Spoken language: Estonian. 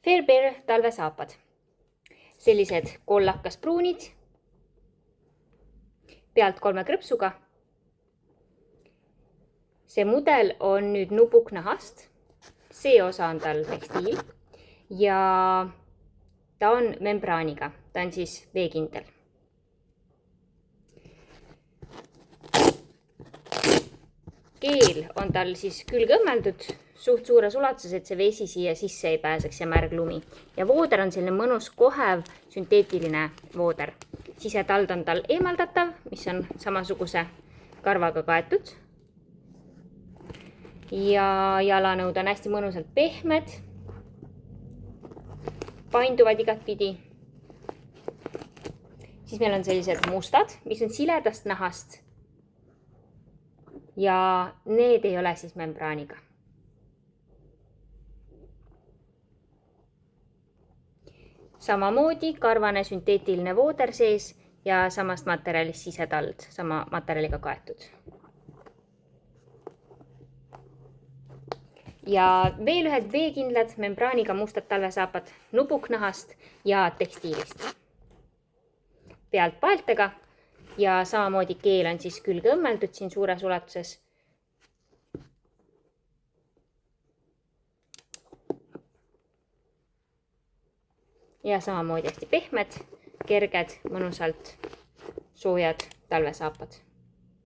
Fairbear talvesaapad. Sellised kollakas pruunid, pealt 3 krõpsuga. See mudel on nüüd nupuknahast. See osa on tal tekstiil ja ta on membraaniga. Ta on siis veekindel. Keel on tal siis külge õmmeldud suht suures ulatuses, et see vesi siia sisse ei pääseks ja märg lumi. Ja vooder on selline mõnus kohev sünteetiline vooder. Sisetald on tal eemaldatav, mis on samasuguse karvaga kaetud. Ja jalanõud on hästi mõnusalt pehmed, painduvad igat pidi. Siis meil on sellised mustad, mis on siledast nahast. Ja need ei ole siis membraaniga. Samamoodi karvane sünteetiline vooder sees ja samast materjalist sisetald, sama materjaliga kaetud. Ja veel ühed veekindlad membraaniga mustad talvesaapad nupuknahast ja tekstiilist. Pealt paeltega ja samamoodi keel on siis külge õmmeldud siin suures ulatuses. Ja samamoodi hästi pehmed, kerged, mõnusalt soojad talvesaapad.